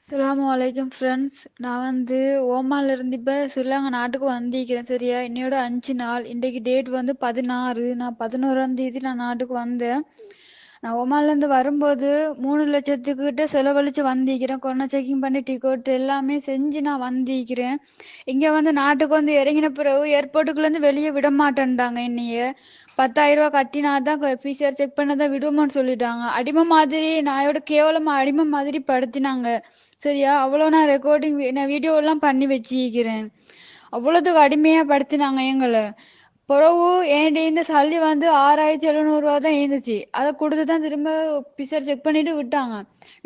அஸ்ஸலாமு அலைக்கும் ஃப்ரெண்ட்ஸ். நான் ஓமான்ல இருந்து இப்போ ஸ்ரீலங்கா நாட்டுக்கு வந்திருக்கிறேன். சரியா, இன்னையோட 5 நாள். இன்றைக்கு டேட் 16. நான் 11ஆம் தேதி நான் நாட்டுக்கு வந்தேன். நான் ஓமான்ல இருந்து வரும்போது 3 லட்சத்துக்கிட்ட செலவழிச்சு வந்திருக்கிறேன். கொரோனா செக்கிங் பண்ணி டிக்கெட் எல்லாமே செஞ்சு நான் வந்திருக்கிறேன். இங்க நாட்டுக்கு இறங்கின பிறகு ஏர்போர்ட்டுக்குள்ள இருந்து வெளியே விட மாட்டேன்ட்டாங்க. என்னைய 10,000 ரூபாய் கட்டினாதான் பிசிஆர் செக் பண்ணதான் விடுவோம்னு சொல்லிட்டாங்க. அடிமை மாதிரி நாயோட கேவலமா அடிமை மாதிரி படுத்தினாங்க. சரியா, அவ்வளோ நான் நான் வீடியோ எல்லாம் பண்ணி வச்சிருக்கிறேன். அவ்வளோதுக்கு அடிமையா படுத்தினாங்க எங்களை. பிறகு என்கிட்ட இந்த சல்லி 6,700 ரூபா தான் இருந்துச்சு. அதை கொடுத்துதான் திரும்ப பிசர் செக் பண்ணிட்டு விட்டாங்க.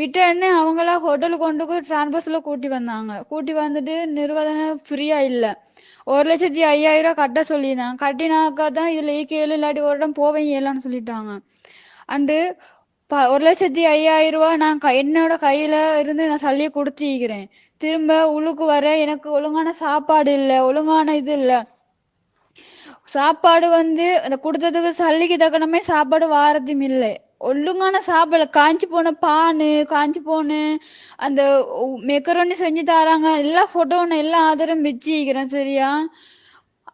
விட்ட உடனே அவங்களா ஹோட்டலுக்கு கொண்டு போய் டிரான்ஸ்பஸ்ல கூட்டி வந்தாங்க. கூட்டி வந்துட்டு நிர்வாகம் ஃப்ரீயா இல்ல, 1,05,000 கட்ட சொல்லியிருந்தாங்க. கட்டினாக்கா தான் இதுல கேளு, இல்லாட்டி ஒரு இடம் போவேன் இயலான்னு சொல்லிட்டாங்க. அண்டு 1,05,000 ரூபா நான் என்னோட கையில இருந்து நான் சல்லியை கொடுத்திருக்கிறேன். திரும்ப உள்ளுக்கு வர எனக்கு ஒழுங்கான சாப்பாடு இல்ல, ஒழுங்கான இது இல்ல. சாப்பாடு அந்த கொடுத்ததுக்கு சல்லிக்கு தக்கனமே சாப்பாடு வாரதும் இல்லை. ஒழுங்கான சாப்பாடு காஞ்சி போன பானு, காஞ்சி போன அந்த மெக்கரோனி செஞ்சு தராங்க. எல்லா போட்டோ எல்லா ஆதாரம் வச்சிருக்கிறேன். சரியா,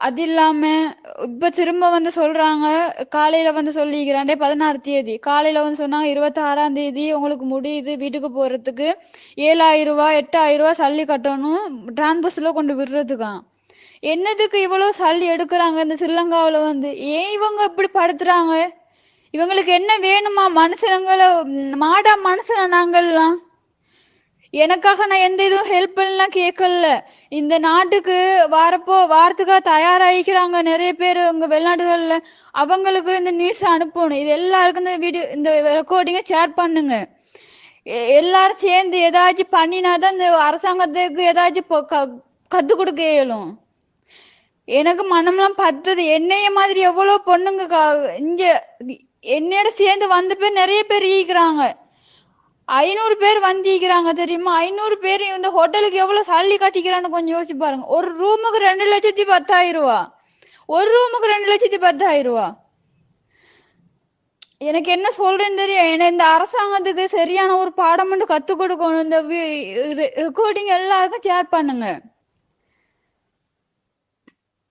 அது இல்லாம இப்ப திரும்ப சொல்றாங்க. காலையில சொல்லிக்கிறாண்டே 16 தேதி காலையில சொன்னாங்க 26ஆம் தேதி உங்களுக்கு முடியுது வீட்டுக்கு போறதுக்கு 7,000 ரூபாய் 8,000 ரூபாய் சல்லி கட்டணும் டிரான்பஸ்ல கொண்டு விடுறதுக்கா. என்னதுக்கு இவ்வளவு சல்லி எடுக்கிறாங்க இந்த ஸ்ரீலங்காவில? ஏன் இவங்க இப்படி படுத்துறாங்க? இவங்களுக்கு என்ன வேணுமா? மனுஷங்களை மாடா மனுஷன நாங்கள்லாம். எனக்காக நான் எந்த இதுவும் ஹெல்ப் எல்லாம் கேட்கல. இந்த நாட்டுக்கு வாரத்துக்காக தயாராகிக்கிறாங்க நிறைய பேர் உங்க வெளிநாடுகள்ல. அவங்களுக்கு இந்த நியூஸ் அனுப்பணும். இது எல்லாருக்கும் இந்த வீடியோ இந்த ரெக்கார்டிங்க ஷேர் பண்ணுங்க. எல்லாரும் சேர்ந்து ஏதாச்சும் பண்ணினாதான் இந்த அரசாங்கத்துக்கு ஏதாச்சும் கத்து கொடுக்க இயலும். எனக்கு மனம்லாம் பத்தது. என்னைய மாதிரி எவ்வளவு பொண்ணுங்க இங்க என்னையோட சேர்ந்து வந்த பேர் நிறைய பேர் ஈக்கிறாங்க. 500 பேர் வந்திருக்கிறாங்க தெரியுமா? 500 பேர் இந்த ஹோட்டலுக்கு எவ்வளவு சல்லி கட்டிக்கிறான்னு கொஞ்சம் யோசிச்சு பாருங்க. ஒரு ரூமுக்கு 2,10,000 ரூபா. ஒரு ரூமுக்கு 2,10,000 ரூபா. எனக்கு என்ன சொல்றேன்னு தெரியும். இந்த அரசாங்கத்துக்கு சரியான ஒரு பாடம் கத்து கொடுக்கணும். இந்த ரெக்கார்டிங் எல்லாருக்கும் ஷேர் பண்ணுங்க.